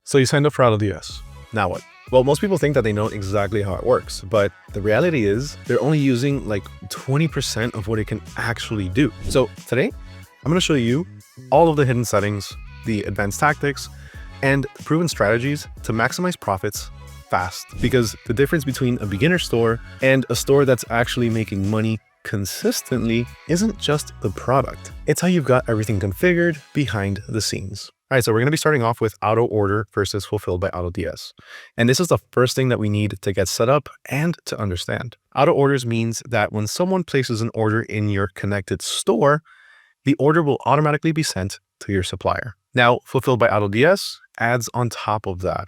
So you signed up for AutoDS. Now what? Well, most people think that they know exactly how it works, but the reality is they're only using like 20% of what it can actually do. So today, I'm going to show you all of the hidden settings, the advanced tactics, and proven strategies to maximize profits fast. Because the difference between a beginner store and a store that's actually making money consistently isn't just the product. It's how you've got everything configured behind the scenes. All right, so we're going to be starting off with auto order versus fulfilled by AutoDS. And this is the first thing that we need to get set up and to understand. Auto orders means that when someone places an order in your connected store, the order will automatically be sent to your supplier. Now, fulfilled by AutoDS adds on top of that.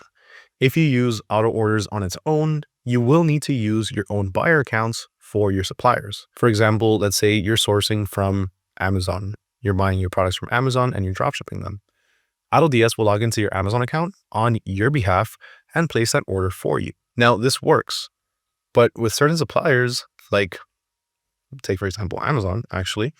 If you use auto orders on its own, you will need to use your own buyer accounts for your suppliers. For example, let's say you're sourcing from Amazon. You're buying your products from Amazon and you're dropshipping them. AutoDS will log into your Amazon account on your behalf and place that order for you. Now, this works, but with certain suppliers, like take for example, Amazon, actually,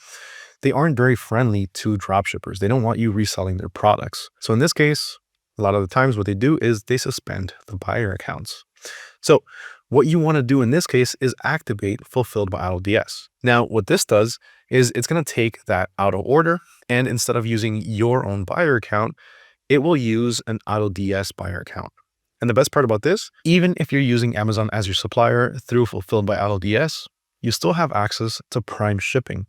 they aren't very friendly to dropshippers. They don't want you reselling their products. So in this case, a lot of the times what they do is they suspend the buyer accounts. So what you want to do in this case is activate fulfilled by AutoDS. Now, what this does is it's going to take that auto order, and instead of using your own buyer account, it will use an AutoDS buyer account. And the best part about this, even if you're using Amazon as your supplier through fulfilled by AutoDS, you still have access to prime shipping.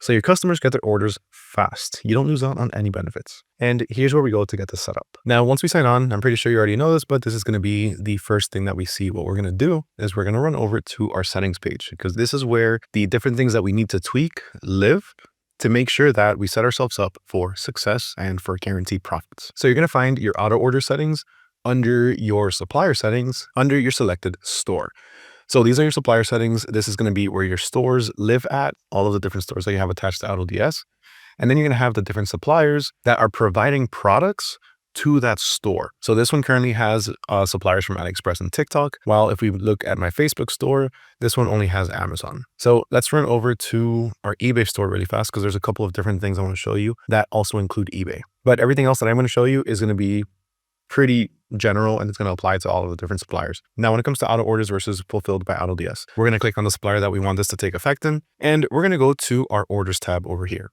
So your customers get their orders fast. You don't lose out on any benefits. And here's where we go to get this set up. Now, once we sign on, I'm pretty sure you already know this, but this is going to be the first thing that we see. What we're going to do is we're going to run over to our settings page, because this is where the different things that we need to tweak live to make sure that we set ourselves up for success and for guaranteed profits. So you're going to find your auto order settings under your supplier settings, under your selected store. So these are your supplier settings. This is going to be where your stores live at, all of the different stores that you have attached to AutoDS. And then you're going to have the different suppliers that are providing products to that store. So this one currently has suppliers from AliExpress and TikTok, while if we look at my Facebook store, this one only has Amazon. So let's run over to our eBay store really fast, because there's a couple of different things I want to show you that also include eBay. But everything else that I'm going to show you is going to be pretty general, and it's going to apply to all of the different suppliers. Now, when it comes to auto orders versus fulfilled by AutoDS, we're going to click on the supplier that we want this to take effect in, and we're going to go to our orders tab over here.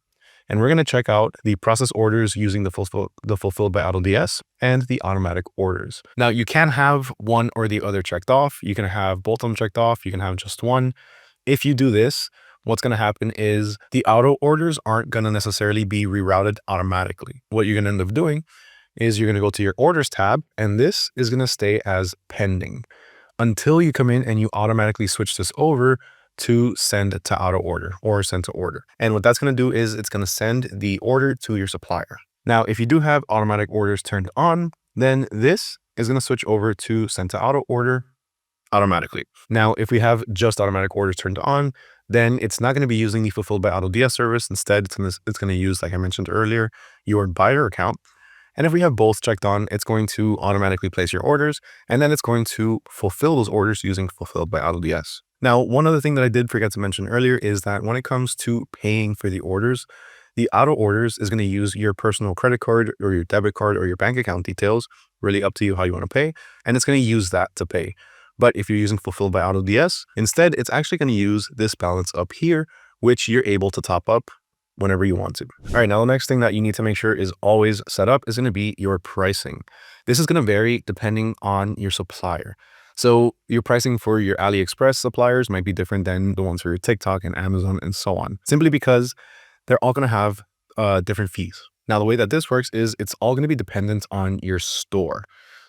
And we're going to check out the process orders using the fulfilled by AutoDS and the automatic orders. Now, you can have one or the other checked off. You can have both of them checked off. You can have just one. If you do this, what's going to happen is the auto orders aren't going to necessarily be rerouted automatically. What you're going to end up doing is you're going to go to your orders tab, and this is going to stay as pending until you come in and you automatically switch this over to send to auto order or send to order. And what that's going to do is it's going to send the order to your supplier. Now, if you do have automatic orders turned on, then this is going to switch over to send to auto order automatically. Now, if we have just automatic orders turned on, then it's not going to be using the fulfilled by AutoDS service. Instead, it's going to use, like I mentioned earlier, your buyer account. And if we have both checked on, it's going to automatically place your orders, and then it's going to fulfill those orders using fulfilled by AutoDS. Now, one other thing that I did forget to mention earlier is that when it comes to paying for the orders, the auto orders is going to use your personal credit card or your debit card or your bank account details, really up to you how you want to pay, and it's going to use that to pay. But if you're using fulfilled by AutoDS, instead, it's actually going to use this balance up here, which you're able to top up whenever you want to. All right, now the next thing that you need to make sure is always set up is going to be your pricing. This is going to vary depending on your supplier. So your pricing for your AliExpress suppliers might be different than the ones for your TikTok and Amazon and so on, simply because they're all going to have different fees. Now, the way that this works is it's all going to be dependent on your store.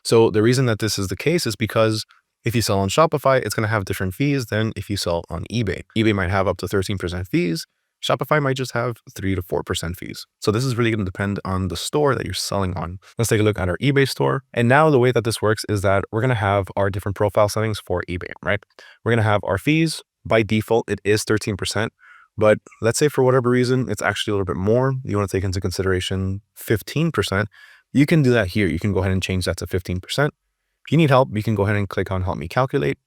So the reason that this is the case is because if you sell on Shopify, it's going to have different fees than if you sell on eBay. eBay might have up to 13% fees. Shopify might just have 3 to 4% fees. So this is really going to depend on the store that you're selling on. Let's take a look at our eBay store. And now the way that this works is that we're going to have our different profile settings for eBay, right? We're going to have our fees. By default, it is 13%. But let's say for whatever reason, it's actually a little bit more. You want to take into consideration 15%. You can do that here. You can go ahead and change that to 15%. If you need help, you can go ahead and click on Help Me Calculate.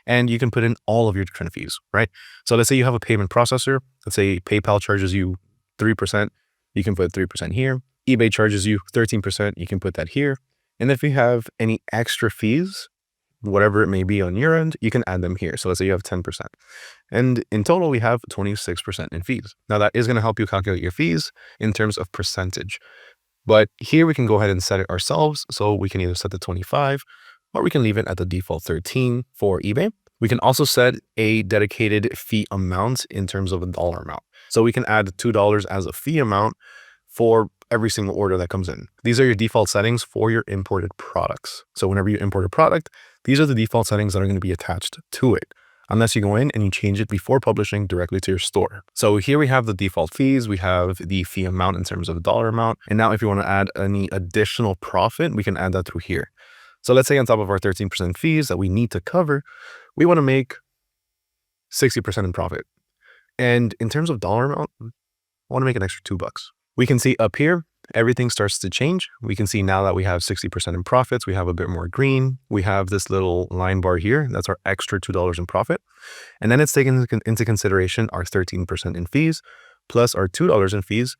And you can put in all of your different fees, right? So let's say you have a payment processor. Let's say PayPal charges you 3%. You can put 3% here. eBay charges you 13%. You can put that here. And if you have any extra fees, whatever it may be on your end, you can add them here. So let's say you have 10%. And in total, we have 26% in fees. Now that is going to help you calculate your fees in terms of percentage. But here we can go ahead and set it ourselves. So we can either set the 25 or we can leave it at the default 13 for eBay. We can also set a dedicated fee amount in terms of a dollar amount. So we can add $2 as a fee amount for every single order that comes in. These are your default settings for your imported products. So whenever you import a product, these are the default settings that are going to be attached to it, unless you go in and you change it before publishing directly to your store. So here we have the default fees. We have the fee amount in terms of a dollar amount. And now if you want to add any additional profit, we can add that through here. So let's say on top of our 13% fees that we need to cover, we want to make 60% in profit. And in terms of dollar amount, I want to make an extra $2. We can see up here, everything starts to change. We can see now that we have 60% in profits, we have a bit more green. We have this little line bar here. That's our extra $2 in profit. And then it's taken into consideration our 13% in fees plus our $2 in fees,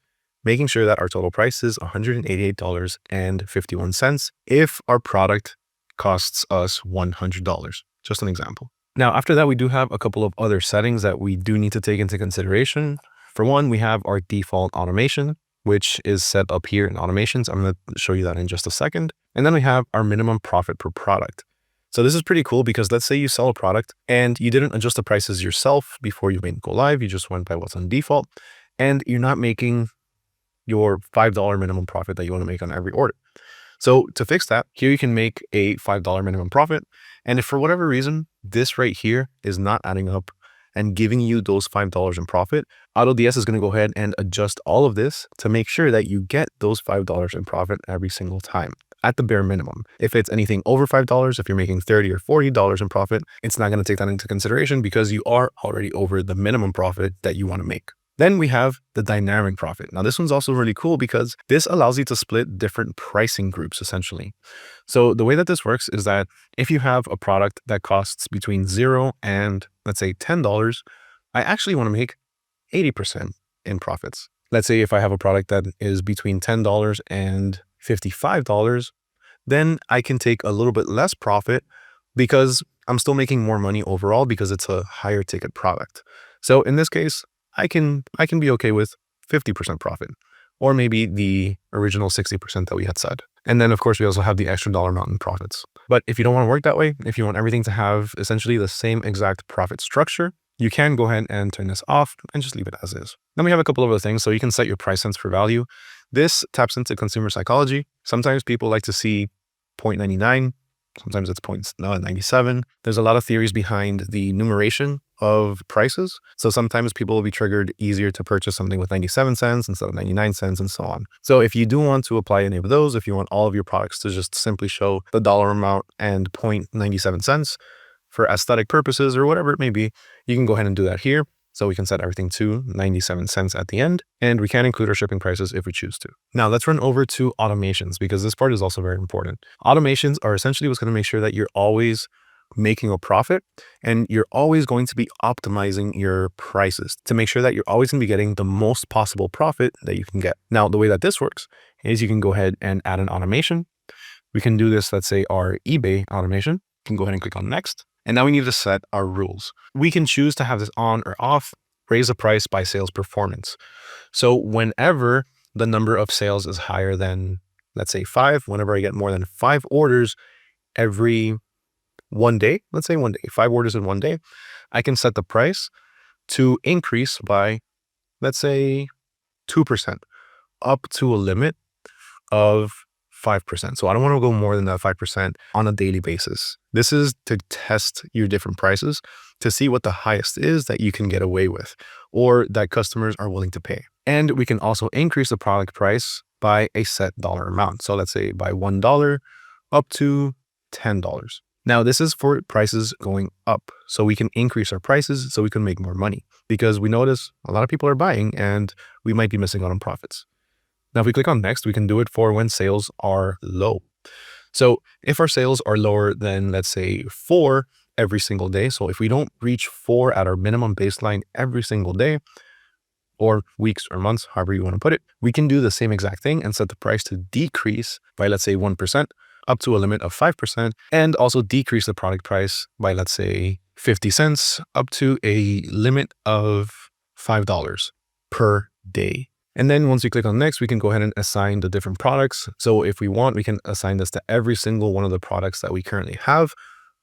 making sure that our total price is $188.51 if our product costs us $100. Just an example. Now, after that, we do have a couple of other settings that we do need to take into consideration. For one, we have our default automation, which is set up here in automations. I'm going to show you that in just a second. And then we have our minimum profit per product. So this is pretty cool because let's say you sell a product and you didn't adjust the prices yourself before you made it go live. You just went by what's on default and you're not making your $5 minimum profit that you want to make on every order. So to fix that, here you can make a $5 minimum profit. And if for whatever reason, this right here is not adding up and giving you those $5 in profit, AutoDS is going to go ahead and adjust all of this to make sure that you get those $5 in profit every single time at the bare minimum. If it's anything over $5, if you're making $30 or $40 in profit, it's not going to take that into consideration because you are already over the minimum profit that you want to make. Then we have the dynamic profit. Now this one's also really cool because this allows you to split different pricing groups essentially. So the way that this works is that if you have a product that costs between $0 and let's say $10, I actually want to make 80% in profits. Let's say if I have a product that is between $10 and $55, then I can take a little bit less profit because I'm still making more money overall because it's a higher ticket product. So in this case, I can be okay with 50% profit, or maybe the original 60% that we had said. And then of course we also have the extra dollar amount in profits. But if you don't want to work that way, if you want everything to have essentially the same exact profit structure, you can go ahead and turn this off and just leave it as is. Then we have a couple of other things. So you can set your price cents for value. This taps into consumer psychology. Sometimes people like to see 0.99. Sometimes it's 0.97. There's a lot of theories behind the numeration of prices. So sometimes people will be triggered easier to purchase something with 97 cents instead of 99 cents and so on. So if you do want to apply any of those, if you want all of your products to just simply show the dollar amount and 0.97 cents for aesthetic purposes or whatever it may be, you can go ahead and do that here. So we can set everything to 97 cents at the end, and we can include our shipping prices if we choose to. Now let's run over to automations because this part is also very important. Automations are essentially what's going to make sure that you're always making a profit and you're always going to be optimizing your prices to make sure that you're always going to be getting the most possible profit that you can get. Now, the way that this works is you can go ahead and add an automation. We can do this, let's say our eBay automation. You can go ahead and click on next. And now we need to set our rules. We can choose to have this on or off, raise the price by sales performance. So whenever the number of sales is higher than, let's say 5, whenever I get more than 5 orders every one day, let's say one day, 5 orders in one day, I can set the price to increase by, let's say 2% up to a limit of 5%. So I don't want to go more than that 5% on a daily basis. This is to test your different prices to see what the highest is that you can get away with or that customers are willing to pay. And we can also increase the product price by a set dollar amount. So let's say by $1 up to $10. Now this is for prices going up. So we can increase our prices so we can make more money because we notice a lot of people are buying and we might be missing out on profits. Now, if we click on next, we can do it for when sales are low. So if our sales are lower than, let's say 4 every single day. So if we don't reach 4 at our minimum baseline every single day or weeks or months, however you want to put it, we can do the same exact thing and set the price to decrease by, let's say 1% up to a limit of 5%, and also decrease the product price by, let's say, 50 cents up to a limit of $5 per day. And then once we click on next, we can go ahead and assign the different products. So if we want, we can assign this to every single one of the products that we currently have,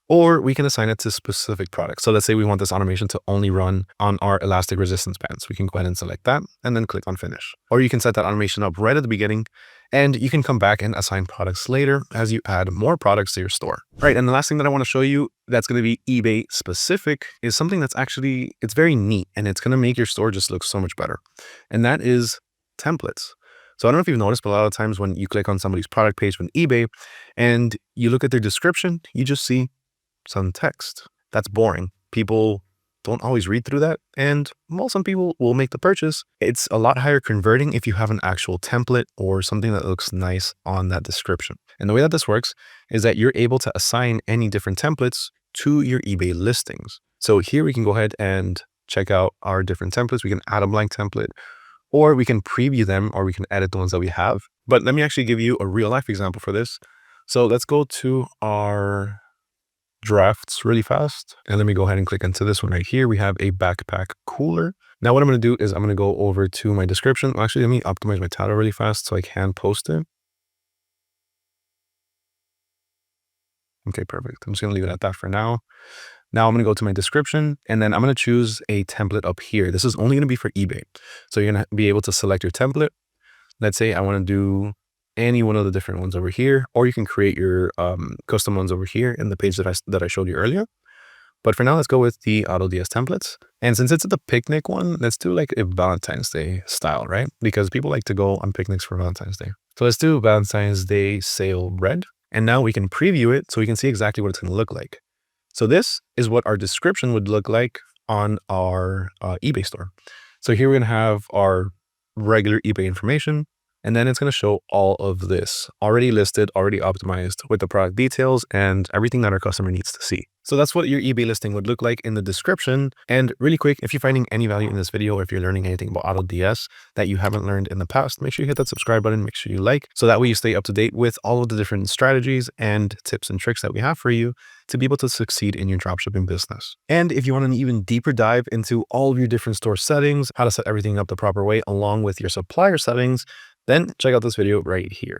or we can assign it to specific products. So let's say we want this automation to only run on our elastic resistance bands. We can go ahead and select that and then click on finish. Or you can set that automation up right at the beginning, and you can come back and assign products later as you add more products to your store. Right. And the last thing that I want to show you that's going to be eBay specific is something that's actually, it's very neat, and it's going to make your store just look so much better. And that is templates. So I don't know if you've noticed, but a lot of times when you click on somebody's product page on eBay and you look at their description, you just see some text. That's boring. People don't always read through that. And well, some people will make the purchase. It's a lot higher converting if you have an actual template or something that looks nice on that description. And the way that this works is that you're able to assign any different templates to your eBay listings. So here we can go ahead and check out our different templates. We can add a blank template, or we can preview them, or we can edit the ones that we have. But let me actually give you a real life example for this. So let's go to our drafts really fast. And let me go ahead and click into this one right here. We have a backpack cooler. Now what I'm going to do is I'm going to go over to my description. Actually, let me optimize my title really fast so I can post it. Okay, perfect. I'm just going to leave it at that for now. Now I'm going to go to my description, and then I'm going to choose a template up here. This is only going to be for eBay. So you're going to be able to select your template. Let's say I want to do any one of the different ones over here, or you can create your custom ones over here in the page that I showed you earlier. But for now, let's go with the AutoDS templates. And since it's the picnic one, let's do like a Valentine's Day style, right? Because people like to go on picnics for Valentine's Day. So let's do Valentine's Day sale red. And now we can preview it so we can see exactly what it's going to look like. So this is what our description would look like on our eBay store. So here we're going to have our regular eBay information. And then it's going to show all of this already listed, already optimized with the product details and everything that our customer needs to see. So that's what your eBay listing would look like in the description. And really quick, if you're finding any value in this video, or if you're learning anything about AutoDS that you haven't learned in the past, make sure you hit that subscribe button, make sure you like, so that way you stay up to date with all of the different strategies and tips and tricks that we have for you to be able to succeed in your dropshipping business. And if you want an even deeper dive into all of your different store settings, how to set everything up the proper way, along with your supplier settings, then check out this video right here.